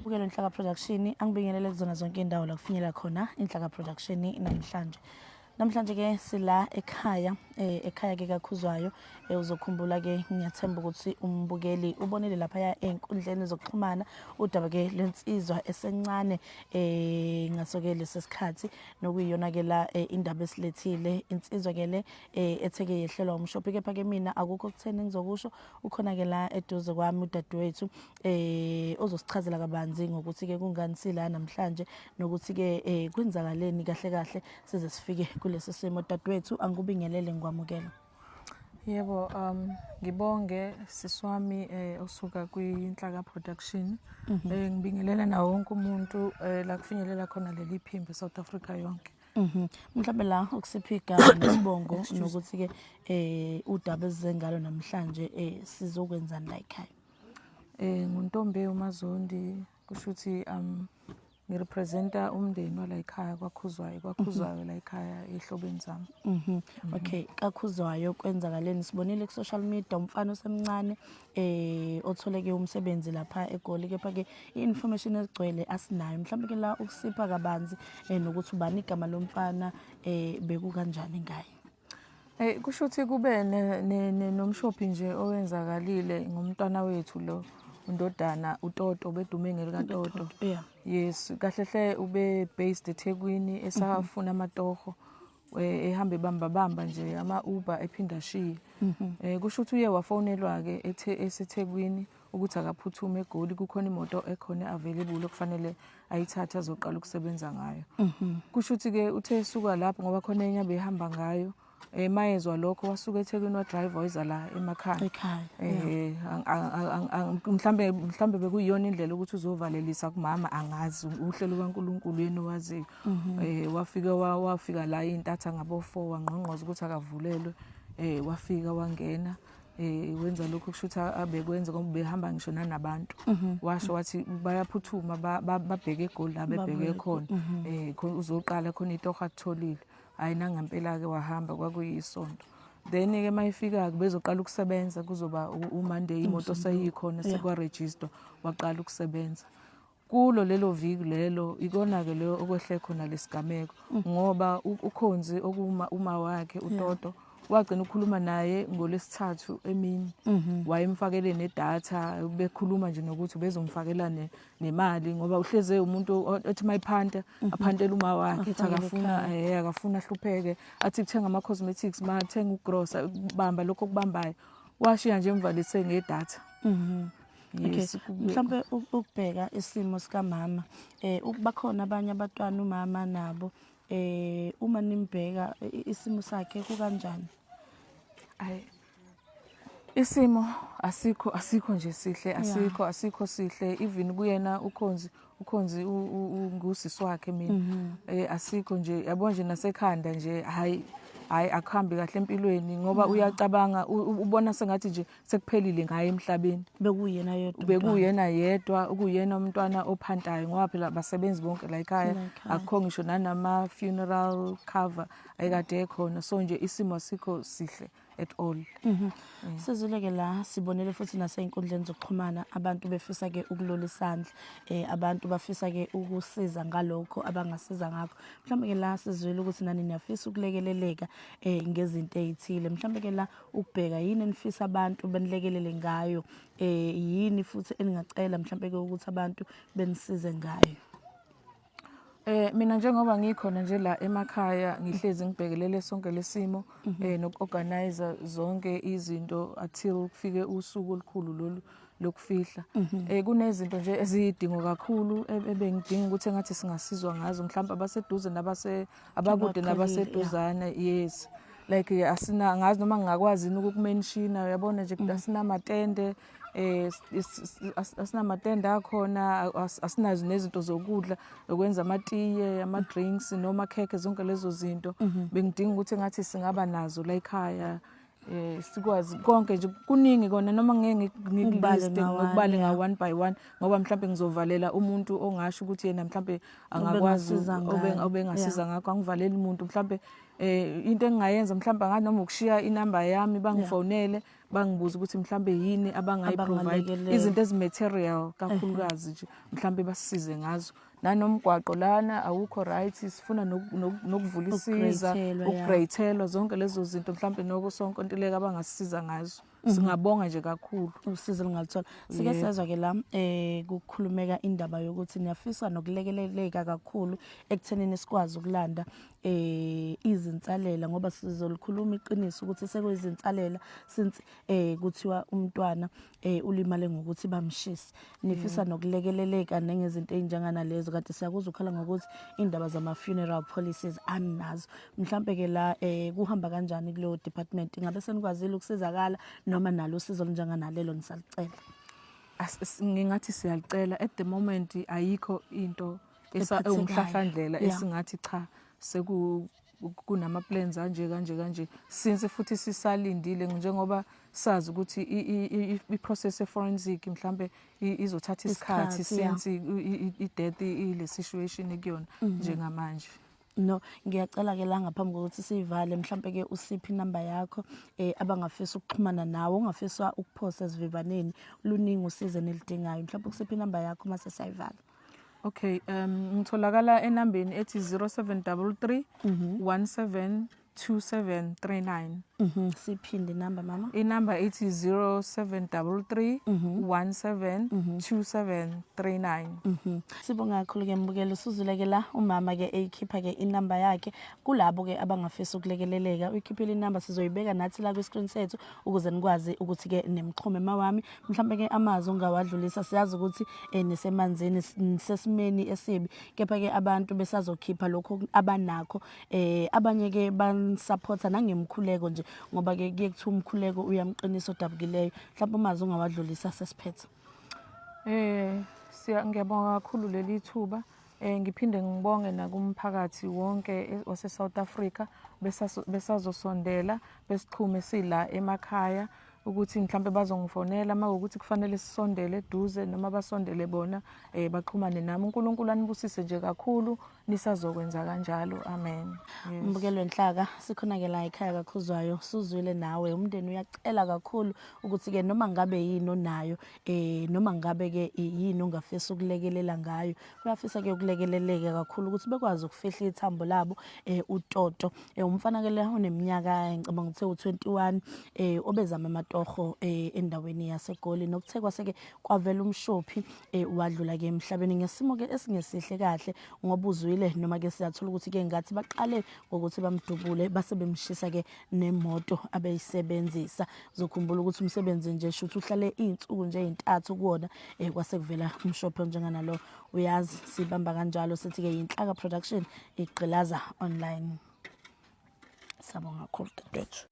Ukelo Inhlaka Production angibingelele kuzona zonke indawo la kufinyelela khona Inhlaka Production namhlanje. Namhlanje ke sila ekhaya ke kaKhuzwayo uzokhumbula ke ngiyathemba ukuthi umbukeli ubonile lapha ya enkundleni zokuxhumana udaba ke lensizwa esencane ngasoke lesesikhathi nokuyiyona ke la indaba esilethile insizwa ke le etheke yehlelwa umshophi kepha ke mina akukho kutheni ngizokusho ukhona ke la eduze kwami udadewethu ozosichazela kabanzi ngokuthi ke kungani sila namhlanje nokuthi ke kwenzakaleni kahle kahle size sifike kulesi simo dadewethu angikubingelele ngikwamukela. Yebo, ngibonge siswami osuka kwiNhlaka Production. Ngibingelela nawo wonke umuntu la kufinyelela khona leli phimbo eSouth Africa yonke. Mhlawumbe la ukusipha igama nesibongo nokuthi ke udaba ezengalo namhlanje sizokwenzani la ekhaya. Nguntombe uMazondi kusho ukuthi ngirepresenta umndeni wala ekhaya kwaKhuzwayo la ekhaya ehlobeni zami. Okay, kaKhuzwayo kwenzakaleni sibonile ku social media umfana osemncane otholeke umsebenzi lapha eGoli kepha ke information ezigcwele asinayo mhlawumbe ke la ukusipha kabanzi nokuthi ubani igama lomfana beku kanjani ngaye. Kusho ukuthi kube nomshophi nje owenzakalile ngumntwana wethu lo undodana uToto bedume ngelika Toto. Yes, kahle ube based eThekwini esafuna amatoho ehambe bamba nje ama Uber ephinda shiye. Kusho ukuthi uye wafonelwa ke eseThekwini ukuthi akaphuthume eGoli kukhona imoto ekhona available okufanele ayithathe azoqala ukusebenza ngayo. Kusho ukuthi ke uthe suka lapho ngoba khona enye behamba ngayo mayezwa lokho wasuka eThekwini wa drive wayeza la emakhaya. Mhlambe bekuyiyona indlela ukuthi uzovalelisa kumama angazi uhlelo kaNkulunkulu yena owaziyo. Wafika la intatha ngabo 4 wangqongqoza ukuthi akavulelwe wafika wangena wenza lokho kushuthi abekwenza ngoba behamba ngisho nabantu. Washo wathi bayaphuthuma babheke eGoli la bebheke khona uzoqala khona itoho atholile. Hayi nangempela ke wahamba kwakuyisonto. Then ke mayifika ke bezoqala ukusebenza kuzoba uMonday imoto seyikhona sekwa register waqala ukusebenza. Kulo lelo viki lelo ikona ke leyo okwehle khona lesigameko ngoba ukhonzi okuma wakhe uToto wagcina ukukhuluma naye ngolesithathu emini wayemfakele nedatha bekhuluma nje nokuthi bezomfakela nemali ngoba uhleze umuntu ethi mayiphanta aphantela uma wakhe ethi akafuna hlupheke athi kuthenga ama cosmetics mathenga ugrocer bamba lokho kubambayo washiya nje emvalise ngedatha. Yes, mhlawumbe ukubheka isimo sika mama bakhona abanye abatwana umama nabo uma nimbheka isimo sakhe kukanjani. Isimo asikho nje sihle asikho sihle even kuyena ukhonzi ungusisi wakhe mina asikho nje yabo nje nasekhanda nje hayi akuhambi kahle empilweni ngoba uyacabanga ubona sengathi nje sekuphelile ngaye emhlabeni. Bekuyena yedwa ukuyena umntwana ophantayo ngoba phela basebenzi bonke la ekhaya akukho ngisho nanama funeral cover ayikade ekhona so nje isimo asikho sihle at all. Sizuleke la sibonele futhi nasey'nkundleni zokuxhumana abantu befisa ke ukulola isandla abantu bafisa ke ukusiza ngalokho abangasiza ngakho. Mhlawumbe ke la sizwile ukuthi nani niyafisa ukulekeleleka ngezinto ezithile. Mhlawumbe ke la ukubheka yini enifisa abantu benilekelele ngayo yini futhi eningacela mhlawumbe ke ukuthi abantu benisize ngayo. Mina njengoba ngikhona nje la emakhaya ngihlezi ngibhekelele sonke lesimo nokuorganize zonke izinto until kufike usuku olukhulu lolu lokufihla. Kunezinto nje ezidingo kakhulu ebengidinga ukuthi engathi singasizwa ngazo mhlawumbe abaseduze abakude nabaseduzane. Yes, like ngazi noma ngingakwazi ukukumenshina uyabona nje asinamatende asinamatende akhona asinazo nezinto zokudla ukwenza amatiye ama-drinks noma khekhe zonke lezo zinto bengidinga ukuthi engathi singaba nazo la ekhaya sikwazi konke nje kuningi kona noma ngeke Ngikubale ngiliste nga-one, ngokubale yeah. nga one by one ngoba mhlambe ngizovalela umuntu ongasho ukuthi yena mhlambe angakwazi Obengasiza ngayo, obengasiza ngakho angivaleli umuntu mhlambe into engingayenza mhlambe nganoma ukushiya inamba yami bangifonele bangibuza ukuthi mhlambe yini abangayiprovide Abangalekelela. izinto ezimaterial kakhulukazi nje mhlambe basisize ngazo nanomgwaqo lana awukho right sifuna nokuvula isiza Ukugreyithelwa, yeah. ukugreyithelwa zonke lezo zinto mhlambe nokusonkontileka abangasisiza ngazo singabonga nje kakhulu usizo lingaluthola. Sike sezwa ke la kukhulumeka indaba yokuthi niyafisa nokulekeleleka kakhulu ekuthenini sikwazi ukulanda izinsalela ngoba sizolikhuluma iqiniso ukuthi sekuyizinsalela since kuthiwa umntwana ulimale ngokuthi bamshisa. Nifisa nokulekeleleka nengezinto ezinjengana lezo kanti siyakuzwa ukhala ngokuthi indaba zama funeral policies anazo. Mhlambe ke la kuhamba kanjani kuleyo department ngabe senikwazile ukusizakala noma nalo usizo olunjenganalelo nisalicela? Ngingathi siyalicela at the moment ayikho into Ephathekayo. umhlahlandlela Yeah. esingathi cha kunama plans kanje since futhi sisalindile njengoba sazi ukuthi i-process e-forensic mhlambe izothatha isikhathi Isikhathi, yeah. since i-death ile situation ekuyona njengamanje. No, ngiyacela ke la ngaphambi kokuthi sivale mhlambe ke usiphi inamba yakho abangafisa ukuxhumana nawe ungafisa ukuphosa esivivaneni luningi usizo nelidingayo mhlambe usiphi inamba yakho mase sayivala. Okay, ngitholakala enambeni ethi 0733 172739. Siphinde inamba mama. Inamba ethi 0733 172739. Sibonga kakhulu ke mbukelo usuzule ke la umama ke eyikhipha ke inamba yakhe kulabo ke abangafisa ukulekeleleka uyikhiphile inamba sizoyibeka nathi la ku screen sethu ukuze nikwazi ukuthi ke nemxhume mawami mhlambe ke amazwi ungawadlulisa siyazi ukuthi nisemanzini nisesimeni esibi kepha ke abantu besazokhipha lokho abanakho abanye ke bansupporta nangemkhuleko nje ngoba ke kuye kuthiwa umkhuleko uyamqinisa odabukileyo mhlawumbe umazi ungawadlulisa sesiphethe. Ngiyabonga kakhulu leli thuba ngiphinde ngibonge nakumphakathi wonke wase South Africa besazosondela besichume sila emakhaya ukuthi mhlambe bazongifonela makuthi kufanele sisondele eduze noma basondele bona baxhumane nami uNkulunkulu anibusise nje kakhulu nisazokwenza kanjalo amen. Mbukelo Nhlaka sikhona ke la ekhaya kakhuzwayo suzwile nawe umndeni uyacela kakhulu ukuthi ke noma ngabe yini onayo noma ngabe ke yini ongafisa ukulekelela ngayo uyafisa ke ukulekeleleka kakhulu ukuthi bekwazi ukufihla ithambo labo uToto umfana ke le oneminyaka ngicabanga ukuthi u21 obezama amatoho endaweni yaseGoli nokuthe kwaseke kwavela umshophi wadlula ke emhlabeni ngesimo ke esingesihle kahle ngoba uzwile noma ke siyathola ukuthi ke ngathi baqale ngokuthi bamdubule base bemshisa ke nemoto abeyisebenzisa uzokhumbula ukuthi umsebenzi nje shuthi uhlale izinsuku nje ezintathu kuona kwase kuvela umshophi njengana lo uyazi sibamba kanjalo sithi ke Inhlaka Production igqilaza online. Sabonga kakhulu dadewethu.